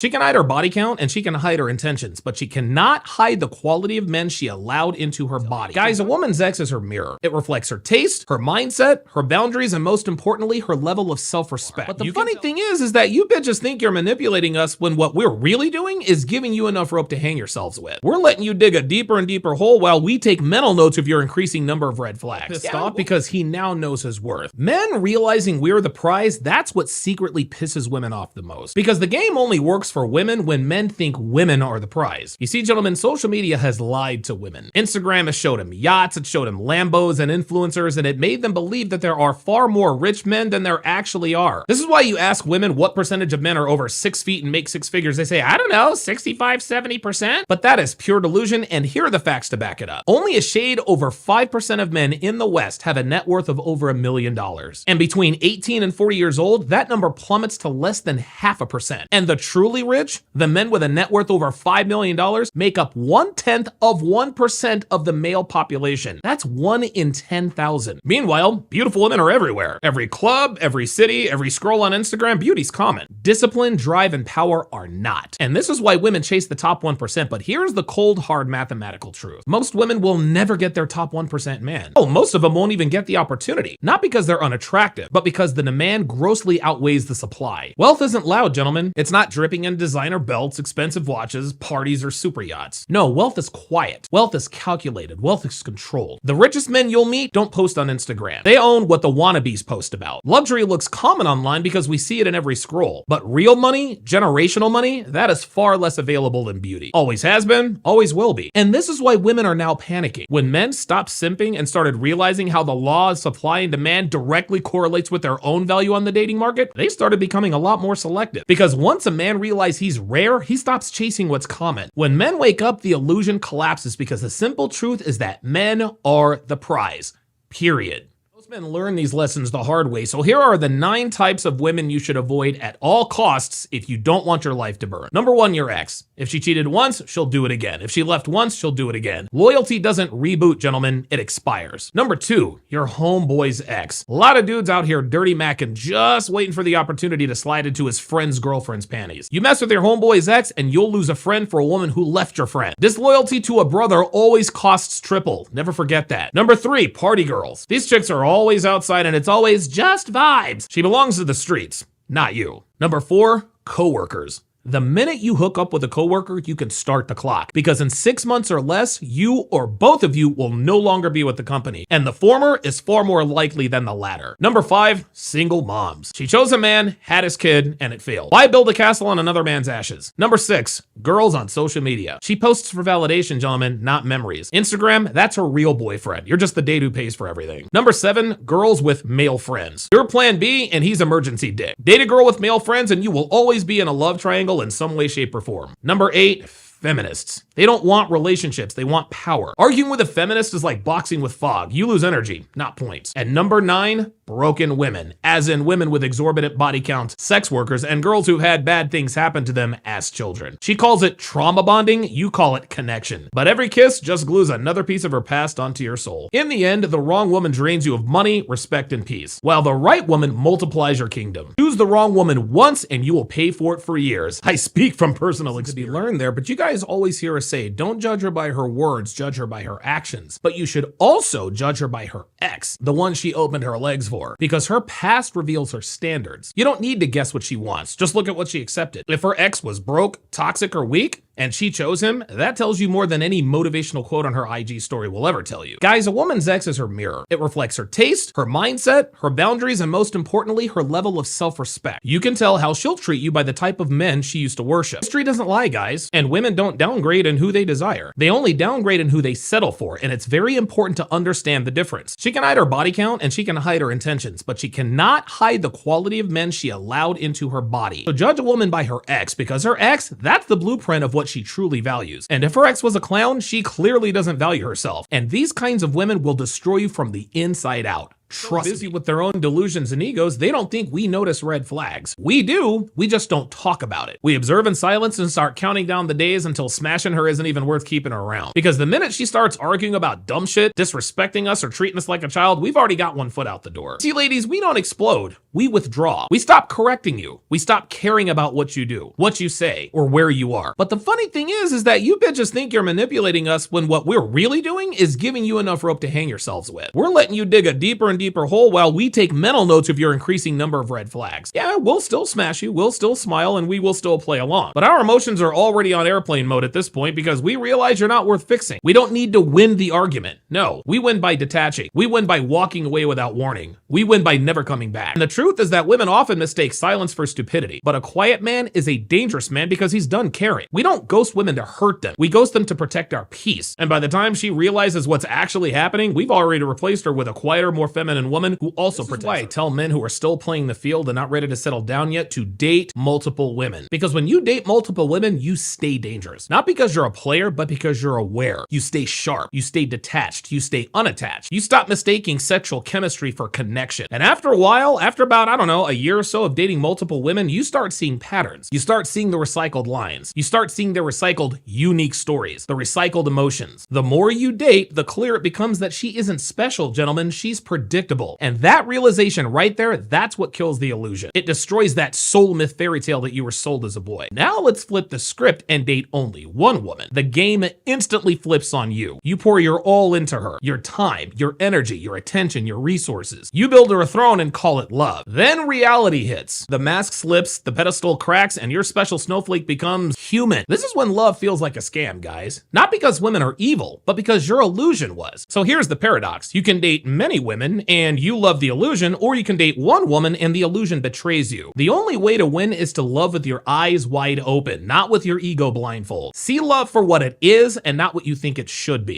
She can hide her body count and she can hide her intentions, but she cannot hide the quality of men she allowed into her body. Guys, a woman's ex is her mirror. It reflects her taste, her mindset, her boundaries, and most importantly, her level of self-respect. But the funny thing is that you bitches think you're manipulating us when what we're really doing is giving you enough rope to hang yourselves with. We're letting you dig a deeper and deeper hole while we take mental notes of your increasing number of red flags. Pissed off because he now knows his worth. Men realizing we're the prize, that's what secretly pisses women off the most. Because the game only works for women when men think women are the prize. You see, gentlemen, social media has lied to women. Instagram has showed them yachts, it showed them Lambos and influencers, and it made them believe that there are far more rich men than there actually are. This is why you ask women what percentage of men are over 6 feet and make 6 figures. They say, I don't know, 65, 70%? But that is pure delusion, and here are the facts to back it up. Only a shade over 5% of men in the West have a net worth of over $1 million. And between 18 and 40 years old, that number plummets to less than 0.5%. And the truly rich, the men with a net worth over $5 million, make up 0.1% of the male population. That's 1 in 10,000. Meanwhile, beautiful women are everywhere. Every club, every city, every scroll on Instagram, beauty's common. Discipline, drive, and power are not. And this is why women chase the top 1%, but here's the cold, hard mathematical truth. Most women will never get their top 1% man. Oh, most of them won't even get the opportunity. Not because they're unattractive, but because the demand grossly outweighs the supply. Wealth isn't loud, gentlemen. It's not dripping in designer belts, expensive watches, parties, or super yachts. No, wealth is quiet. Wealth is calculated. Wealth is controlled. The richest men you'll meet don't post on Instagram. They own what the wannabes post about. Luxury looks common online because we see it in every scroll. But real money, generational money, that is far less available than beauty. Always has been, always will be. And this is why women are now panicking. When men stopped simping and started realizing how the law of supply and demand directly correlates with their own value on the dating market, they started becoming a lot more selective. Because once a man realizes he's rare, he stops chasing what's common. When men wake up, the illusion collapses because the simple truth is that men are the prize. Period. Most men learn these lessons the hard way, so here are the 9 types of women you should avoid at all costs if you don't want your life to burn. Number 1, your ex. If she cheated once, she'll do it again. If she left once, she'll do it again. Loyalty doesn't reboot, gentlemen, it expires. Number 2, your homeboy's ex. A lot of dudes out here dirty macking, just waiting for the opportunity to slide into his friend's girlfriend's panties. You mess with your homeboy's ex and you'll lose a friend for a woman who left your friend. Disloyalty to a brother always costs triple. Never forget that. Number 3, party girls. These chicks are always outside and it's always just vibes. She belongs to the streets, not you. Number 4, coworkers. The minute you hook up with a coworker, you can start the clock because in 6 months or less, you or both of you will no longer be with the company. And the former is far more likely than the latter. Number 5, single moms. She chose a man, had his kid, and it failed. Why build a castle on another man's ashes? Number 6, girls on social media. She posts for validation, gentlemen, not memories. Instagram, that's her real boyfriend. You're just the date who pays for everything. Number 7, girls with male friends. You're plan B and he's emergency dick. Date a girl with male friends and you will always be in a love triangle in some way, shape, or form. Number 8, feminists. They don't want relationships, they want power. Arguing with a feminist is like boxing with fog. You lose energy, not points. And number 9, broken women, as in women with exorbitant body counts, sex workers, and girls who've had bad things happen to them as children. She calls it trauma bonding, you call it connection. But every kiss just glues another piece of her past onto your soul. In the end, the wrong woman drains you of money, respect, and peace, while the right woman multiplies your kingdom. Choose the wrong woman once and you will pay for it for years. I speak from personal experience. To be learned there, but you guys always hear us say, don't judge her by her words, judge her by her actions. But you should also judge her by her ex, the one she opened her legs for, because her past reveals her standards. You don't need to guess what she wants, just look at what she accepted. If her ex was broke, toxic, or weak, and she chose him, that tells you more than any motivational quote on her IG story will ever tell you. Guys, a woman's ex is her mirror. It reflects her taste, her mindset, her boundaries, and most importantly, her level of self-respect. You can tell how she'll treat you by the type of men she used to worship. History doesn't lie, guys, and women don't downgrade in who they desire. They only downgrade in who they settle for, and it's very important to understand the difference. She can hide her body count and she can hide her intentions, but she cannot hide the quality of men she allowed into her body. So judge a woman by her ex, because her ex, that's the blueprint of what she truly values. And if her ex was a clown, she clearly doesn't value herself. And these kinds of women will destroy you from the inside out. Trust me. Busy with their own delusions and egos, they don't think we notice red flags. We do, we just don't talk about it. We observe in silence and start counting down the days until smashing her isn't even worth keeping her around. Because the minute she starts arguing about dumb shit, disrespecting us, or treating us like a child, we've already got one foot out the door. See, ladies, we don't explode. we withdraw. We stop correcting you. We stop caring about what you do, what you say, or where you are. But the funny thing is that you bitches think you're manipulating us when what we're really doing is giving you enough rope to hang yourselves with. We're letting you dig a deeper and deeper hole while we take mental notes of your increasing number of red flags. Yeah, we'll still smash you, we'll still smile, and we will still play along. But our emotions are already on airplane mode at this point because we realize you're not worth fixing. We don't need to win the argument. No, we win by detaching. We win by walking away without warning. We win by never coming back. And the truth is that women often mistake silence for stupidity. But a quiet man is a dangerous man because he's done caring. We don't ghost women to hurt them. We ghost them to protect our peace. And by the time she realizes what's actually happening, we've already replaced her with a quieter, more feminine woman who also protects her. This is why I tell men who are still playing the field and not ready to settle down yet to date multiple women. Because when you date multiple women, you stay dangerous. Not because you're a player, but because you're aware. You stay sharp. You stay detached. You stay unattached. You stop mistaking sexual chemistry for connection. And after a while, after about, I don't know, a year or so of dating multiple women, you start seeing patterns. You start seeing the recycled lines. You start seeing their recycled unique stories, the recycled emotions. The more you date, the clearer it becomes that she isn't special, gentlemen. She's predictable. And that realization right there, that's what kills the illusion. It destroys that soul myth fairy tale that you were sold as a boy. Now let's flip the script and date only one woman. The game instantly flips on you. You pour your all into her, your time, your energy, your attention, your resources. You build her a throne and call it love. Then reality hits. The mask slips, the pedestal cracks, and your special snowflake becomes human. This is when love feels like a scam, guys. Not because women are evil, but because your illusion was. So here's the paradox. You can date many women and you love the illusion, or you can date one woman and the illusion betrays you. The only way to win is to love with your eyes wide open, not with your ego blindfold. See love for what it is and not what you think it should be.